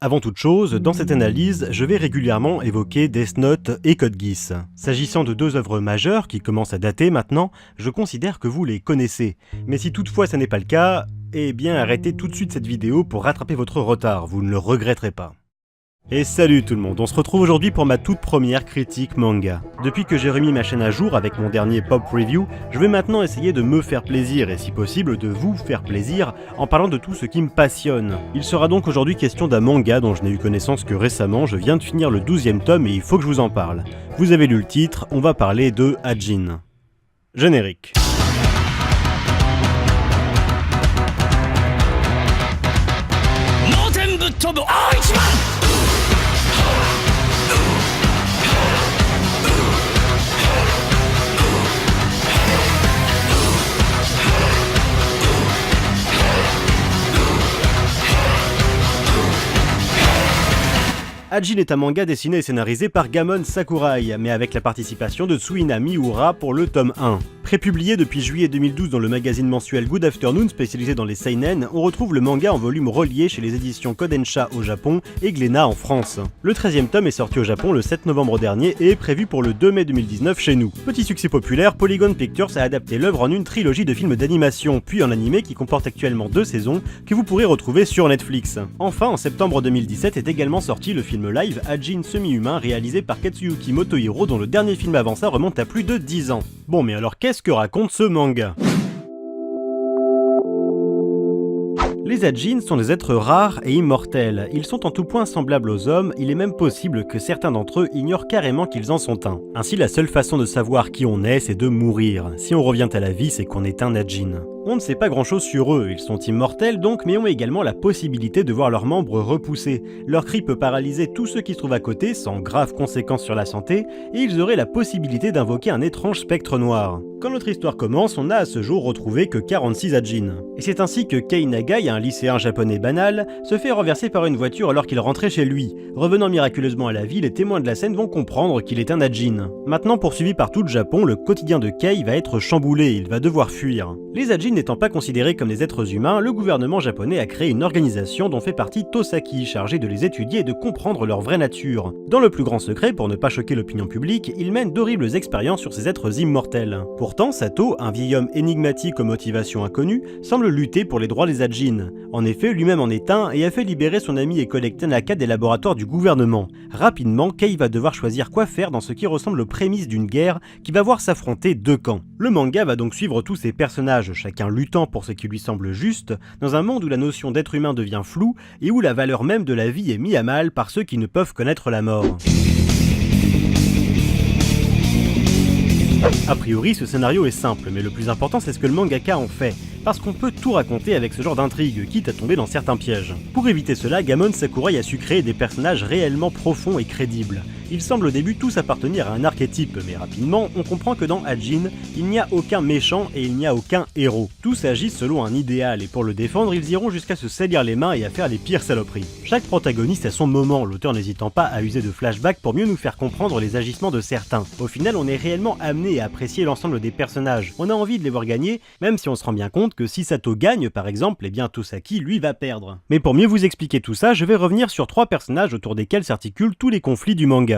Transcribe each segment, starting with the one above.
Avant toute chose, dans cette analyse, je vais régulièrement évoquer Death Note et Code Geass. S'agissant de deux œuvres majeures qui commencent à dater maintenant, je considère que vous les connaissez. Mais si toutefois ça n'est pas le cas, eh bien arrêtez tout de suite cette vidéo pour rattraper votre retard, vous ne le regretterez pas. Et salut tout le monde, on se retrouve aujourd'hui pour ma toute première critique manga. Depuis que j'ai remis ma chaîne à jour avec mon dernier Pop Review, je vais maintenant essayer de me faire plaisir et si possible de vous faire plaisir en parlant de tout ce qui me passionne. Il sera donc aujourd'hui question d'un manga dont je n'ai eu connaissance que récemment, je viens de finir le 12e tome et il faut que je vous en parle. Vous avez lu le titre, on va parler de Hajin. Générique. Hajin est un manga dessiné et scénarisé par Gamon Sakurai, mais avec la participation de Tsuina Miura pour le tome 1. Prépublié depuis juillet 2012 dans le magazine mensuel Good Afternoon spécialisé dans les seinen, on retrouve le manga en volume relié chez les éditions Kodansha au Japon et Glénat en France. Le 13e tome est sorti au Japon le 7 novembre dernier et est prévu pour le 2 mai 2019 chez nous. Petit succès populaire, Polygon Pictures a adapté l'œuvre en une trilogie de films d'animation, puis en animé qui comporte actuellement 2 saisons que vous pourrez retrouver sur Netflix. Enfin, en septembre 2017 est également sorti le film live Hajin semi-humain réalisé par Katsuyuki Motohiro dont le dernier film avant ça remonte à plus de 10 ans. Bon mais alors qu'est-ce que raconte ce manga ? Les Hajin sont des êtres rares et immortels. Ils sont en tout point semblables aux hommes, il est même possible que certains d'entre eux ignorent carrément qu'ils en sont un. Ainsi, la seule façon de savoir qui on est, c'est de mourir. Si on revient à la vie, c'est qu'on est un Hajin. On ne sait pas grand chose sur eux, ils sont immortels donc, mais ont également la possibilité de voir leurs membres repousser. Leur cri peut paralyser tous ceux qui se trouvent à côté, sans graves conséquences sur la santé, et ils auraient la possibilité d'invoquer un étrange spectre noir. Quand notre histoire commence, on n'a à ce jour retrouvé que 46 Hajin. Et c'est ainsi que Kei Nagai, un lycéen japonais banal, se fait renverser par une voiture alors qu'il rentrait chez lui. Revenant miraculeusement à la vie, les témoins de la scène vont comprendre qu'il est un Hajin. Maintenant poursuivi par tout le Japon, le quotidien de Kei va être chamboulé, il va devoir fuir. Les Hajin n'étant pas considérés comme des êtres humains, le gouvernement japonais a créé une organisation dont fait partie Tosaki, chargée de les étudier et de comprendre leur vraie nature. Dans le plus grand secret, pour ne pas choquer l'opinion publique, il mène d'horribles expériences sur ces êtres immortels. Pourtant, Sato, un vieil homme énigmatique aux motivations inconnues, semble lutter pour les droits des Hajin. En effet, lui-même en est un et a fait libérer son ami et collègue Tanaka des laboratoires du gouvernement. Rapidement, Kei va devoir choisir quoi faire dans ce qui ressemble aux prémices d'une guerre qui va voir s'affronter deux camps. Le manga va donc suivre tous ces personnages, chacun luttant pour ce qui lui semble juste, dans un monde où la notion d'être humain devient floue et où la valeur même de la vie est mise à mal par ceux qui ne peuvent connaître la mort. A priori, ce scénario est simple, mais le plus important c'est ce que le mangaka en fait, parce qu'on peut tout raconter avec ce genre d'intrigue, quitte à tomber dans certains pièges. Pour éviter cela, Gamon Sakurai a su créer des personnages réellement profonds et crédibles. Ils semblent au début tous appartenir à un archétype, mais rapidement, on comprend que dans Hajin, il n'y a aucun méchant et il n'y a aucun héros. Tous agissent selon un idéal, et pour le défendre, ils iront jusqu'à se salir les mains et à faire les pires saloperies. Chaque protagoniste a son moment, l'auteur n'hésitant pas à user de flashbacks pour mieux nous faire comprendre les agissements de certains. Au final, on est réellement amené à apprécier l'ensemble des personnages. On a envie de les voir gagner, même si on se rend bien compte que si Sato gagne, par exemple, eh bien Tosaki, lui, va perdre. Mais pour mieux vous expliquer tout ça, je vais revenir sur 3 personnages autour desquels s'articulent tous les conflits du manga.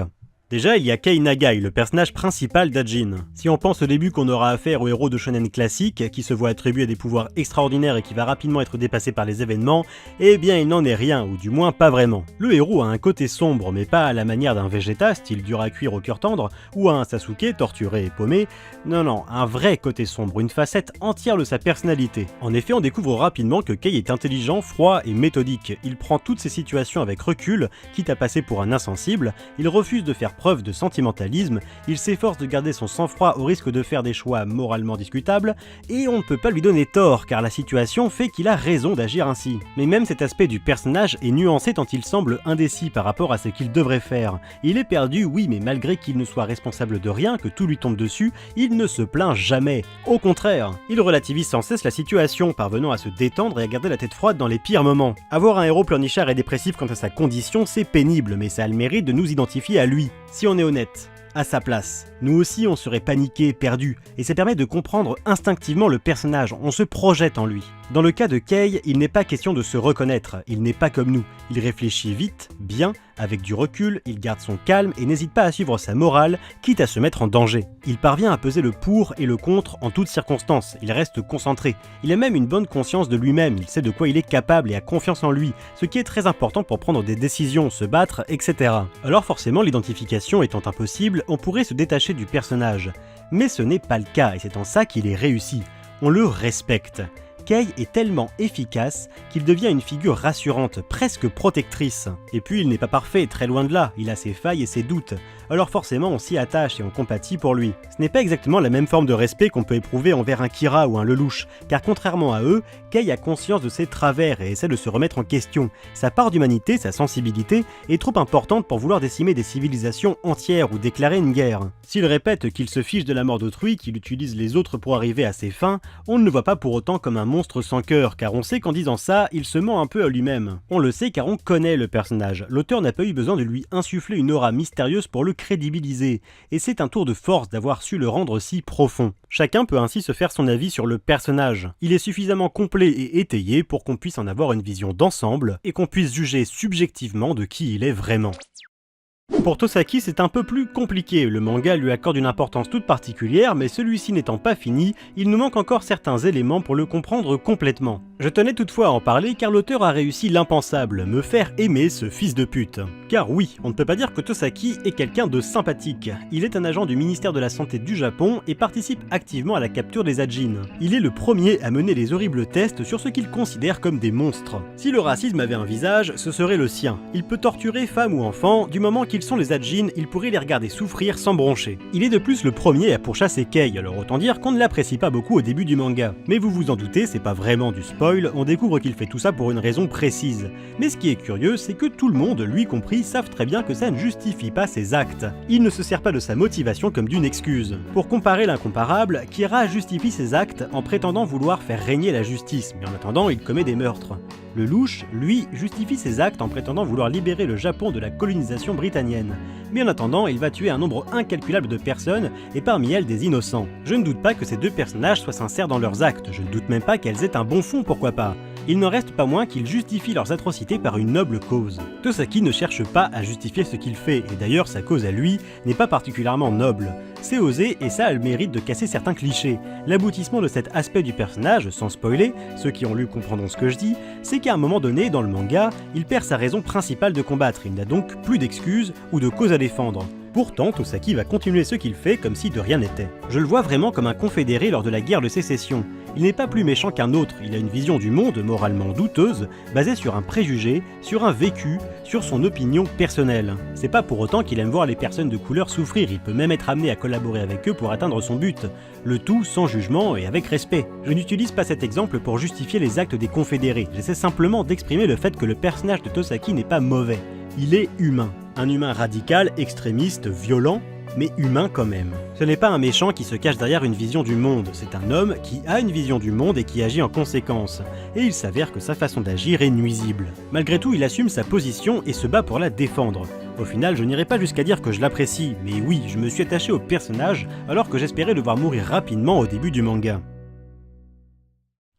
Déjà, il y a Kei Nagai, le personnage principal d'Hajin. Si on pense au début qu'on aura affaire au héros de shonen classique, qui se voit attribuer des pouvoirs extraordinaires et qui va rapidement être dépassé par les événements, eh bien il n'en est rien, ou du moins pas vraiment. Le héros a un côté sombre, mais pas à la manière d'un Vegeta, style dur à cuire au cœur tendre, ou un Sasuke torturé et paumé. Non, un vrai côté sombre, une facette entière de sa personnalité. En effet, on découvre rapidement que Kei est intelligent, froid et méthodique. Il prend toutes ces situations avec recul, quitte à passer pour un insensible, il refuse de faire preuve de sentimentalisme, il s'efforce de garder son sang-froid au risque de faire des choix moralement discutables, et on ne peut pas lui donner tort car la situation fait qu'il a raison d'agir ainsi. Mais même cet aspect du personnage est nuancé tant il semble indécis par rapport à ce qu'il devrait faire. Il est perdu, oui, mais malgré qu'il ne soit responsable de rien, que tout lui tombe dessus, il ne se plaint jamais. Au contraire, il relativise sans cesse la situation, parvenant à se détendre et à garder la tête froide dans les pires moments. Avoir un héros pleurnichard et dépressif quant à sa condition, c'est pénible, mais ça a le mérite de nous identifier à lui. Si on est honnête, à sa place. Nous aussi on serait paniqué, perdu, et ça permet de comprendre instinctivement le personnage, on se projette en lui. Dans le cas de Kay, il n'est pas question de se reconnaître, il n'est pas comme nous. Il réfléchit vite, bien, avec du recul, il garde son calme et n'hésite pas à suivre sa morale, quitte à se mettre en danger. Il parvient à peser le pour et le contre en toutes circonstances, il reste concentré. Il a même une bonne conscience de lui-même, il sait de quoi il est capable et a confiance en lui, ce qui est très important pour prendre des décisions, se battre, etc. Alors forcément, l'identification étant impossible, on pourrait se détacher du personnage. Mais ce n'est pas le cas et c'est en ça qu'il est réussi. On le respecte. Kay est tellement efficace qu'il devient une figure rassurante, presque protectrice. Et puis il n'est pas parfait, très loin de là, il a ses failles et ses doutes. Alors forcément on s'y attache et on compatit pour lui. Ce n'est pas exactement la même forme de respect qu'on peut éprouver envers un Kira ou un Lelouch, car contrairement à eux, Kay a conscience de ses travers et essaie de se remettre en question. Sa part d'humanité, sa sensibilité, est trop importante pour vouloir décimer des civilisations entières ou déclarer une guerre. S'il répète qu'il se fiche de la mort d'autrui, qu'il utilise les autres pour arriver à ses fins, on ne le voit pas pour autant comme un monstre sans cœur, car on sait qu'en disant ça, il se ment un peu à lui-même. On le sait car on connaît le personnage, l'auteur n'a pas eu besoin de lui insuffler une aura mystérieuse pour le crédibiliser, et c'est un tour de force d'avoir su le rendre si profond. Chacun peut ainsi se faire son avis sur le personnage. Il est suffisamment complet et étayé pour qu'on puisse en avoir une vision d'ensemble, et qu'on puisse juger subjectivement de qui il est vraiment. Pour Tosaki, c'est un peu plus compliqué, le manga lui accorde une importance toute particulière, mais celui-ci n'étant pas fini, il nous manque encore certains éléments pour le comprendre complètement. Je tenais toutefois à en parler car l'auteur a réussi l'impensable, me faire aimer ce fils de pute. Car oui, on ne peut pas dire que Tosaki est quelqu'un de sympathique. Il est un agent du ministère de la Santé du Japon et participe activement à la capture des Ajin. Il est le premier à mener les horribles tests sur ce qu'il considère comme des monstres. Si le racisme avait un visage, ce serait le sien. Il peut torturer femmes ou enfants, du moment qu'ils sont les Ajin, il pourrait les regarder souffrir sans broncher. Il est de plus le premier à pourchasser Kay, alors autant dire qu'on ne l'apprécie pas beaucoup au début du manga. Mais vous vous en doutez, c'est pas vraiment du spoil, on découvre qu'il fait tout ça pour une raison précise. Mais ce qui est curieux, c'est que tout le monde, lui compris, savent très bien que ça ne justifie pas ses actes. Il ne se sert pas de sa motivation comme d'une excuse. Pour comparer l'incomparable, Kira justifie ses actes en prétendant vouloir faire régner la justice, mais en attendant, il commet des meurtres. Le louche, lui, justifie ses actes en prétendant vouloir libérer le Japon de la colonisation britannienne. Mais en attendant, il va tuer un nombre incalculable de personnes, et parmi elles des innocents. Je ne doute pas que ces deux personnages soient sincères dans leurs actes, je ne doute même pas qu'elles aient un bon fond, pourquoi pas. Il n'en reste pas moins qu'ils justifient leurs atrocités par une noble cause. Tosaki ne cherche pas à justifier ce qu'il fait, et d'ailleurs sa cause à lui n'est pas particulièrement noble. C'est osé et ça a le mérite de casser certains clichés. L'aboutissement de cet aspect du personnage, sans spoiler, ceux qui ont lu comprendront ce que je dis, c'est qu'à un moment donné, dans le manga, il perd sa raison principale de combattre, il n'a donc plus d'excuses ou de cause à défendre. Pourtant, Tosaki va continuer ce qu'il fait comme si de rien n'était. Je le vois vraiment comme un confédéré lors de la guerre de sécession. Il n'est pas plus méchant qu'un autre, il a une vision du monde moralement douteuse, basée sur un préjugé, sur un vécu, sur son opinion personnelle. C'est pas pour autant qu'il aime voir les personnes de couleur souffrir, il peut même être amené à collaborer avec eux pour atteindre son but. Le tout sans jugement et avec respect. Je n'utilise pas cet exemple pour justifier les actes des confédérés, j'essaie simplement d'exprimer le fait que le personnage de Tosaki n'est pas mauvais. Il est humain. Un humain radical, extrémiste, violent, mais humain quand même. Ce n'est pas un méchant qui se cache derrière une vision du monde, c'est un homme qui a une vision du monde et qui agit en conséquence. Et il s'avère que sa façon d'agir est nuisible. Malgré tout, il assume sa position et se bat pour la défendre. Au final, je n'irai pas jusqu'à dire que je l'apprécie, mais oui, je me suis attaché au personnage alors que j'espérais le voir mourir rapidement au début du manga.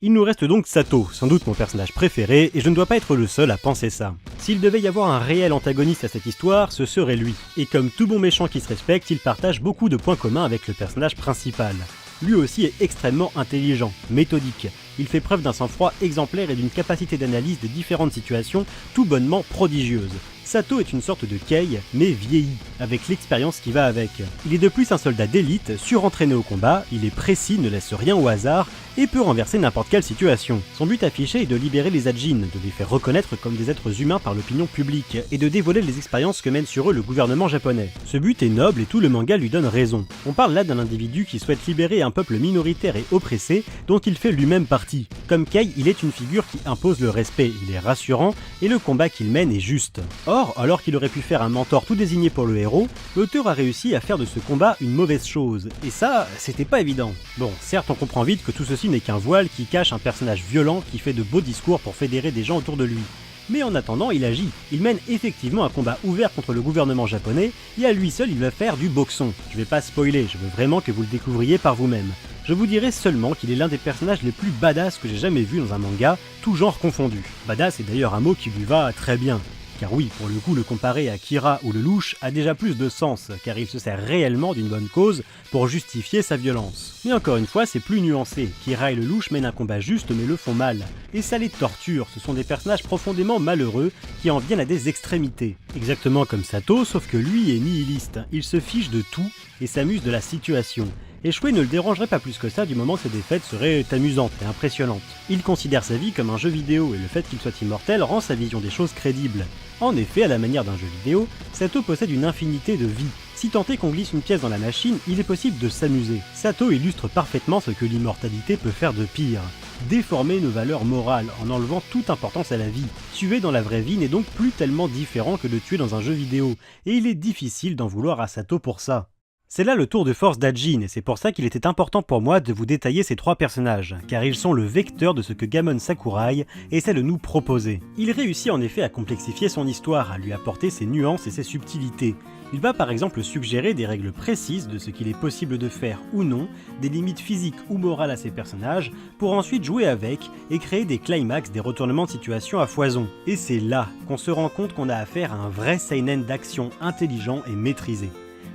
Il nous reste donc Sato, sans doute mon personnage préféré, et je ne dois pas être le seul à penser ça. S'il devait y avoir un réel antagoniste à cette histoire, ce serait lui. Et comme tout bon méchant qui se respecte, il partage beaucoup de points communs avec le personnage principal. Lui aussi est extrêmement intelligent, méthodique. Il fait preuve d'un sang-froid exemplaire et d'une capacité d'analyse des différentes situations tout bonnement prodigieuse. Sato est une sorte de Kay, mais vieilli, avec l'expérience qui va avec. Il est de plus un soldat d'élite, surentraîné au combat, il est précis, ne laisse rien au hasard, et peut renverser n'importe quelle situation. Son but affiché est de libérer les Ajin, de les faire reconnaître comme des êtres humains par l'opinion publique, et de dévoiler les expériences que mène sur eux le gouvernement japonais. Ce but est noble et tout le manga lui donne raison. On parle là d'un individu qui souhaite libérer un peuple minoritaire et oppressé, dont il fait lui-même partie. Comme Kay, il est une figure qui impose le respect, il est rassurant, et le combat qu'il mène est juste. Or, alors qu'il aurait pu faire un mentor tout désigné pour le héros, l'auteur a réussi à faire de ce combat une mauvaise chose, et ça, c'était pas évident. Bon, certes on comprend vite que tout ceci n'est qu'un voile qui cache un personnage violent qui fait de beaux discours pour fédérer des gens autour de lui. Mais en attendant, il agit. Il mène effectivement un combat ouvert contre le gouvernement japonais, et à lui seul il va faire du boxon. Je vais pas spoiler, je veux vraiment que vous le découvriez par vous-même. Je vous dirai seulement qu'il est l'un des personnages les plus badass que j'ai jamais vu dans un manga, tout genre confondu. Badass est d'ailleurs un mot qui lui va très bien. Car oui, pour le coup, le comparer à Kira ou le louche a déjà plus de sens, car il se sert réellement d'une bonne cause pour justifier sa violence. Mais encore une fois, c'est plus nuancé. Kira et le louche mènent un combat juste mais le font mal. Et ça les torture, ce sont des personnages profondément malheureux qui en viennent à des extrémités. Exactement comme Sato, sauf que lui est nihiliste. Il se fiche de tout et s'amuse de la situation. Échouer ne le dérangerait pas plus que ça du moment que ses défaites seraient amusantes et impressionnantes. Il considère sa vie comme un jeu vidéo et le fait qu'il soit immortel rend sa vision des choses crédible. En effet, à la manière d'un jeu vidéo, Sato possède une infinité de vies. Si tant est qu'on glisse une pièce dans la machine, il est possible de s'amuser. Sato illustre parfaitement ce que l'immortalité peut faire de pire. Déformer nos valeurs morales en enlevant toute importance à la vie. Tuer dans la vraie vie n'est donc plus tellement différent que de tuer dans un jeu vidéo, et il est difficile d'en vouloir à Sato pour ça. C'est là le tour de force d'Ajin, et c'est pour ça qu'il était important pour moi de vous détailler ces trois personnages, car ils sont le vecteur de ce que Gamon Sakurai essaie de nous proposer. Il réussit en effet à complexifier son histoire, à lui apporter ses nuances et ses subtilités. Il va par exemple suggérer des règles précises de ce qu'il est possible de faire ou non, des limites physiques ou morales à ses personnages, pour ensuite jouer avec et créer des climax, des retournements de situation à foison. Et c'est là qu'on se rend compte qu'on a affaire à un vrai seinen d'action intelligent et maîtrisé.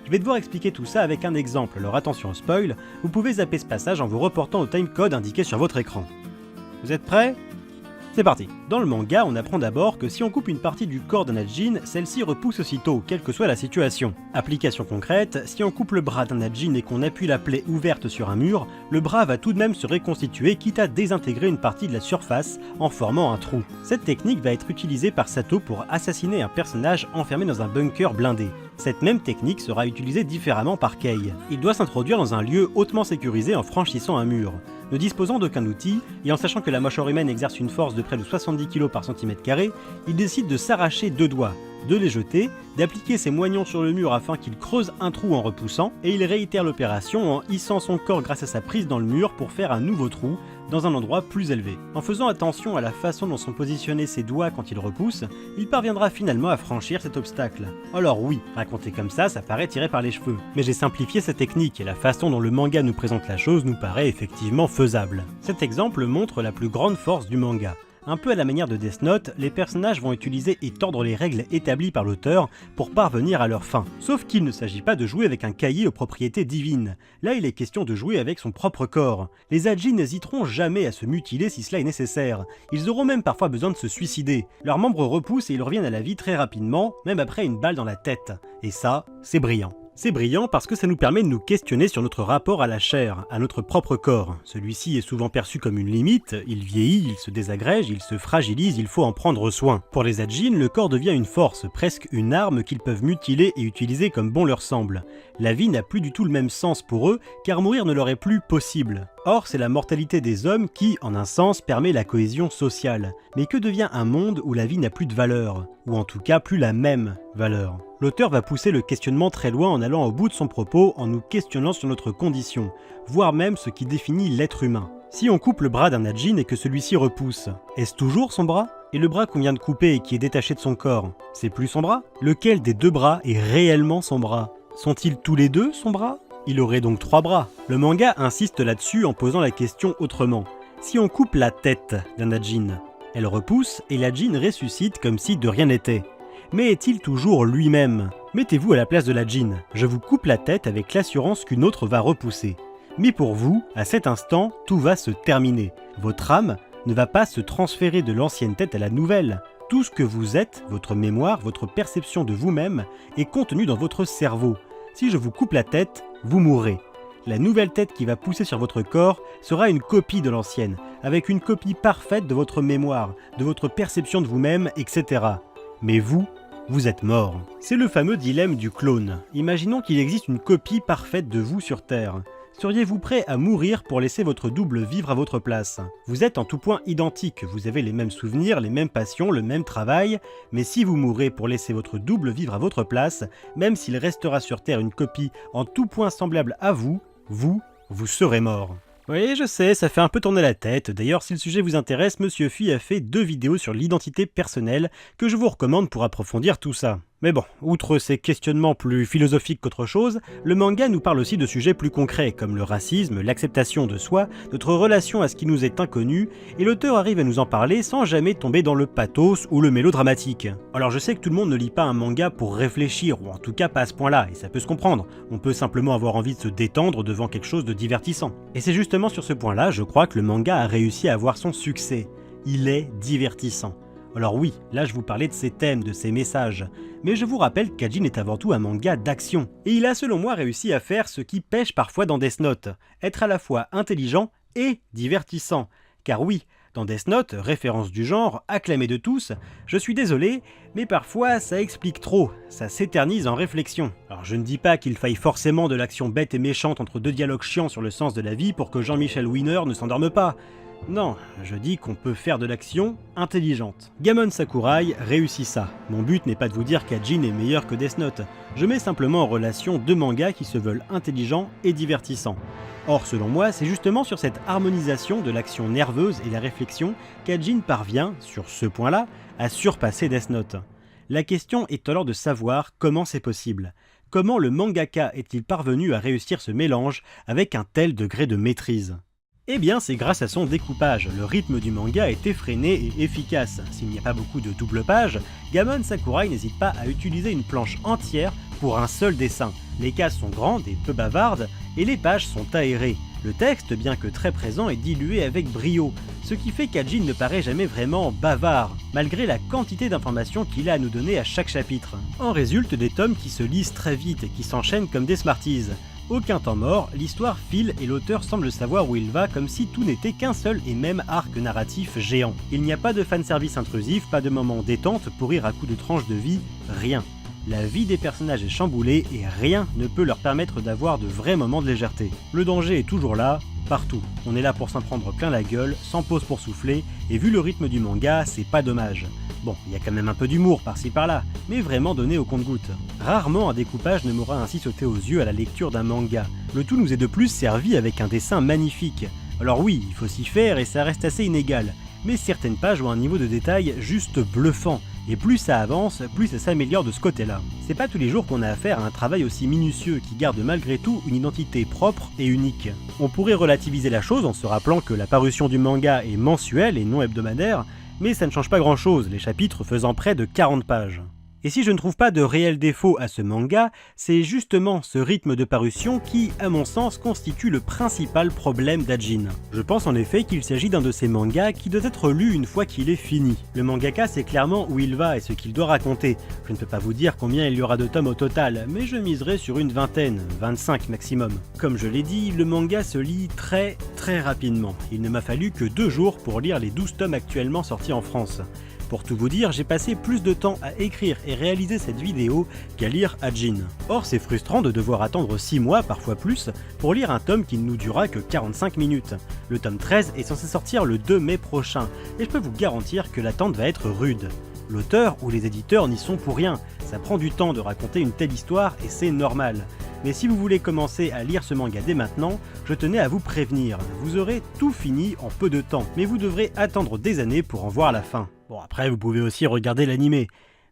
Je vais devoir expliquer tout ça avec un exemple, alors attention au spoil, vous pouvez zapper ce passage en vous reportant au timecode indiqué sur votre écran. Vous êtes prêts ? C'est parti. Dans le manga, on apprend d'abord que si on coupe une partie du corps d'un Ajin, celle-ci repousse aussitôt, quelle que soit la situation. Application concrète, si on coupe le bras d'un Ajin et qu'on appuie la plaie ouverte sur un mur, le bras va tout de même se reconstituer, quitte à désintégrer une partie de la surface en formant un trou. Cette technique va être utilisée par Sato pour assassiner un personnage enfermé dans un bunker blindé. Cette même technique sera utilisée différemment par Kei. Il doit s'introduire dans un lieu hautement sécurisé en franchissant un mur. Ne disposant d'aucun outil, et en sachant que la mâchoire humaine exerce une force de près de 70 kg par cm², il décide de s'arracher 2 doigts, de les jeter, d'appliquer ses moignons sur le mur afin qu'il creuse un trou en repoussant, et il réitère l'opération en hissant son corps grâce à sa prise dans le mur pour faire un nouveau trou, dans un endroit plus élevé. En faisant attention à la façon dont sont positionnés ses doigts quand il repousse, il parviendra finalement à franchir cet obstacle. Alors oui, raconté comme ça paraît tiré par les cheveux. Mais j'ai simplifié cette technique et la façon dont le manga nous présente la chose nous paraît effectivement faisable. Cet exemple montre la plus grande force du manga. Un peu à la manière de Death Note, les personnages vont utiliser et tordre les règles établies par l'auteur pour parvenir à leur fin. Sauf qu'il ne s'agit pas de jouer avec un cahier aux propriétés divines. Là, il est question de jouer avec son propre corps. Les Ajin n'hésiteront jamais à se mutiler si cela est nécessaire. Ils auront même parfois besoin de se suicider. Leurs membres repoussent et ils reviennent à la vie très rapidement, même après une balle dans la tête. Et ça, c'est brillant. C'est brillant parce que ça nous permet de nous questionner sur notre rapport à la chair, à notre propre corps. Celui-ci est souvent perçu comme une limite, il vieillit, il se désagrège, il se fragilise, il faut en prendre soin. Pour les Ajin, le corps devient une force, presque une arme qu'ils peuvent mutiler et utiliser comme bon leur semble. La vie n'a plus du tout le même sens pour eux, car mourir ne leur est plus possible. Or, c'est la mortalité des hommes qui, en un sens, permet la cohésion sociale. Mais que devient un monde où la vie n'a plus de valeur ? Ou en tout cas, plus la même valeur ? L'auteur va pousser le questionnement très loin en allant au bout de son propos, en nous questionnant sur notre condition, voire même ce qui définit l'être humain. Si on coupe le bras d'un Ajin et que celui-ci repousse, est-ce toujours son bras ? Et le bras qu'on vient de couper et qui est détaché de son corps, c'est plus son bras ? Lequel des deux bras est réellement son bras ? Sont-ils tous les deux son bras ? Il aurait donc 3 bras. Le manga insiste là-dessus en posant la question autrement. Si on coupe la tête d'un Ajin, elle repousse et l'Ajin ressuscite comme si de rien n'était. Mais est-il toujours lui-même ? Mettez-vous à la place de l'Ajin. Je vous coupe la tête avec l'assurance qu'une autre va repousser. Mais pour vous, à cet instant, tout va se terminer. Votre âme ne va pas se transférer de l'ancienne tête à la nouvelle. Tout ce que vous êtes, votre mémoire, votre perception de vous-même, est contenu dans votre cerveau. Si je vous coupe la tête, vous mourrez. La nouvelle tête qui va pousser sur votre corps sera une copie de l'ancienne, avec une copie parfaite de votre mémoire, de votre perception de vous-même, etc. Mais vous êtes mort. C'est le fameux dilemme du clone. Imaginons qu'il existe une copie parfaite de vous sur Terre. Seriez-vous prêt à mourir pour laisser votre double vivre à votre place ? Vous êtes en tout point identique, vous avez les mêmes souvenirs, les mêmes passions, le même travail, mais si vous mourrez pour laisser votre double vivre à votre place, même s'il restera sur Terre une copie en tout point semblable à vous serez mort. Oui, je sais, ça fait un peu tourner la tête. D'ailleurs, si le sujet vous intéresse, Monsieur Phi a fait 2 vidéos sur l'identité personnelle que je vous recommande pour approfondir tout ça. Mais bon, outre ces questionnements plus philosophiques qu'autre chose, le manga nous parle aussi de sujets plus concrets, comme le racisme, l'acceptation de soi, notre relation à ce qui nous est inconnu, et l'auteur arrive à nous en parler sans jamais tomber dans le pathos ou le mélodramatique. Alors je sais que tout le monde ne lit pas un manga pour réfléchir, ou en tout cas pas à ce point-là, et ça peut se comprendre. On peut simplement avoir envie de se détendre devant quelque chose de divertissant. Et c'est justement sur ce point-là, je crois que le manga a réussi à avoir son succès. Il est divertissant. Alors oui, là je vous parlais de ses thèmes, de ses messages, mais je vous rappelle qu'Ajin est avant tout un manga d'action. Et il a selon moi réussi à faire ce qui pêche parfois dans Death Note, être à la fois intelligent et divertissant. Car oui, dans Death Note, référence du genre, acclamée de tous, je suis désolé, mais parfois ça explique trop, ça s'éternise en réflexion. Alors je ne dis pas qu'il faille forcément de l'action bête et méchante entre 2 dialogues chiants sur le sens de la vie pour que Jean-Michel Wiener ne s'endorme pas. Non, je dis qu'on peut faire de l'action intelligente. Gamon Sakurai réussit ça. Mon but n'est pas de vous dire qu'Ajin est meilleur que Death Note. Je mets simplement en relation 2 mangas qui se veulent intelligents et divertissants. Or, selon moi, c'est justement sur cette harmonisation de l'action nerveuse et la réflexion qu'Ajin parvient, sur ce point-là, à surpasser Death Note. La question est alors de savoir comment c'est possible. Comment le mangaka est-il parvenu à réussir ce mélange avec un tel degré de maîtrise ? Eh bien, c'est grâce à son découpage. Le rythme du manga est effréné et efficace. S'il n'y a pas beaucoup de double pages, Gamon Sakurai n'hésite pas à utiliser une planche entière pour un seul dessin. Les cases sont grandes et peu bavardes, et les pages sont aérées. Le texte, bien que très présent, est dilué avec brio, ce qui fait qu'Ajin ne paraît jamais vraiment bavard, malgré la quantité d'informations qu'il a à nous donner à chaque chapitre. En résultent des tomes qui se lisent très vite et qui s'enchaînent comme des Smarties. Aucun temps mort, l'histoire file et l'auteur semble savoir où il va comme si tout n'était qu'un seul et même arc narratif géant. Il n'y a pas de fanservice intrusif, pas de moment détente pour rire à coups de tranche de vie, rien. La vie des personnages est chamboulée et rien ne peut leur permettre d'avoir de vrais moments de légèreté. Le danger est toujours là, partout. On est là pour s'en prendre plein la gueule, sans pause pour souffler, et vu le rythme du manga, c'est pas dommage. Bon, il y a quand même un peu d'humour par-ci par-là, mais vraiment donné au compte-gouttes. Rarement un découpage ne m'aura ainsi sauté aux yeux à la lecture d'un manga. Le tout nous est de plus servi avec un dessin magnifique. Alors oui, il faut s'y faire et ça reste assez inégal, mais certaines pages ont un niveau de détail juste bluffant, et plus ça avance, plus ça s'améliore de ce côté-là. C'est pas tous les jours qu'on a affaire à un travail aussi minutieux qui garde malgré tout une identité propre et unique. On pourrait relativiser la chose en se rappelant que la parution du manga est mensuelle et non hebdomadaire, mais ça ne change pas grand-chose, les chapitres faisant près de 40 pages. Et si je ne trouve pas de réel défaut à ce manga, c'est justement ce rythme de parution qui, à mon sens, constitue le principal problème d'Ajin. Je pense en effet qu'il s'agit d'un de ces mangas qui doit être lu une fois qu'il est fini. Le mangaka sait clairement où il va et ce qu'il doit raconter. Je ne peux pas vous dire combien il y aura de tomes au total, mais je miserai sur une vingtaine, 25 maximum. Comme je l'ai dit, le manga se lit très rapidement. Il ne m'a fallu que 2 jours pour lire les 12 tomes actuellement sortis en France. Pour tout vous dire, j'ai passé plus de temps à écrire et réaliser cette vidéo qu'à lire Ajin. Or, c'est frustrant de devoir attendre 6 mois, parfois plus, pour lire un tome qui ne nous durera que 45 minutes. Le tome 13 est censé sortir le 2 mai prochain, et je peux vous garantir que l'attente va être rude. L'auteur ou les éditeurs n'y sont pour rien, ça prend du temps de raconter une telle histoire et c'est normal. Mais si vous voulez commencer à lire ce manga dès maintenant, je tenais à vous prévenir, vous aurez tout fini en peu de temps, mais vous devrez attendre des années pour en voir la fin. Bon, après vous pouvez aussi regarder l'animé,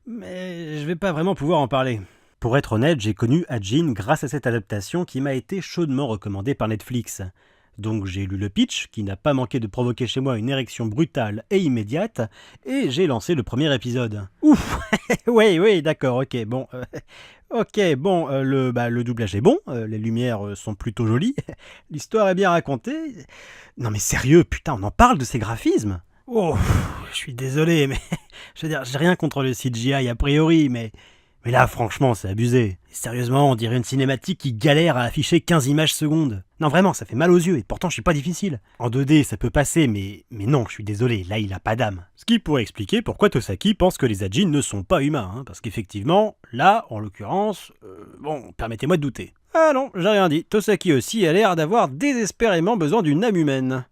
mais je vais pas vraiment pouvoir en parler. Pour être honnête, j'ai connu Ajin grâce à cette adaptation qui m'a été chaudement recommandée par Netflix. Donc j'ai lu le pitch, qui n'a pas manqué de provoquer chez moi une érection brutale et immédiate, et j'ai lancé le premier épisode. Ouf. Oui, d'accord, ok, bon... le doublage est bon, les lumières sont plutôt jolies, l'histoire est bien racontée... Non mais sérieux, putain, on en parle de ces graphismes ? Oh, je suis désolé, mais... je veux dire, j'ai rien contre le CGI a priori, mais là, franchement, c'est abusé. Sérieusement, on dirait une cinématique qui galère à afficher 15 images secondes. Non, vraiment, ça fait mal aux yeux, et pourtant je suis pas difficile. En 2D, ça peut passer, mais non, je suis désolé, là, il a pas d'âme. Ce qui pourrait expliquer pourquoi Tosaki pense que les Ajin ne sont pas humains, parce qu'effectivement, là, en l'occurrence, permettez-moi de douter. Ah non, j'ai rien dit, Tosaki aussi a l'air d'avoir désespérément besoin d'une âme humaine.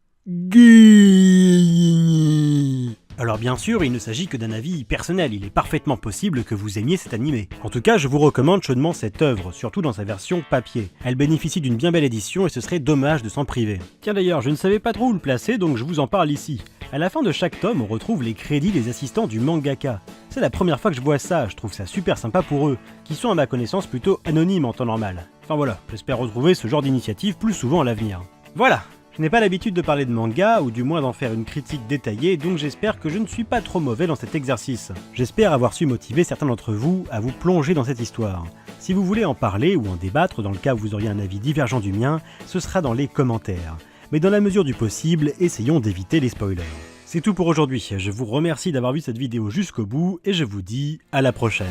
Alors bien sûr, il ne s'agit que d'un avis personnel, il est parfaitement possible que vous aimiez cet animé. En tout cas, je vous recommande chaudement cette œuvre, surtout dans sa version papier. Elle bénéficie d'une bien belle édition et ce serait dommage de s'en priver. Tiens d'ailleurs, je ne savais pas trop où le placer, donc je vous en parle ici. À la fin de chaque tome, on retrouve les crédits des assistants du mangaka. C'est la première fois que je vois ça, je trouve ça super sympa pour eux, qui sont à ma connaissance plutôt anonymes en temps normal. Enfin voilà, j'espère retrouver ce genre d'initiative plus souvent à l'avenir. Voilà, je n'ai pas l'habitude de parler de manga, ou du moins d'en faire une critique détaillée, donc j'espère que je ne suis pas trop mauvais dans cet exercice. J'espère avoir su motiver certains d'entre vous à vous plonger dans cette histoire. Si vous voulez en parler ou en débattre, dans le cas où vous auriez un avis divergent du mien, ce sera dans les commentaires. Mais dans la mesure du possible, essayons d'éviter les spoilers. C'est tout pour aujourd'hui, je vous remercie d'avoir vu cette vidéo jusqu'au bout et je vous dis à la prochaine.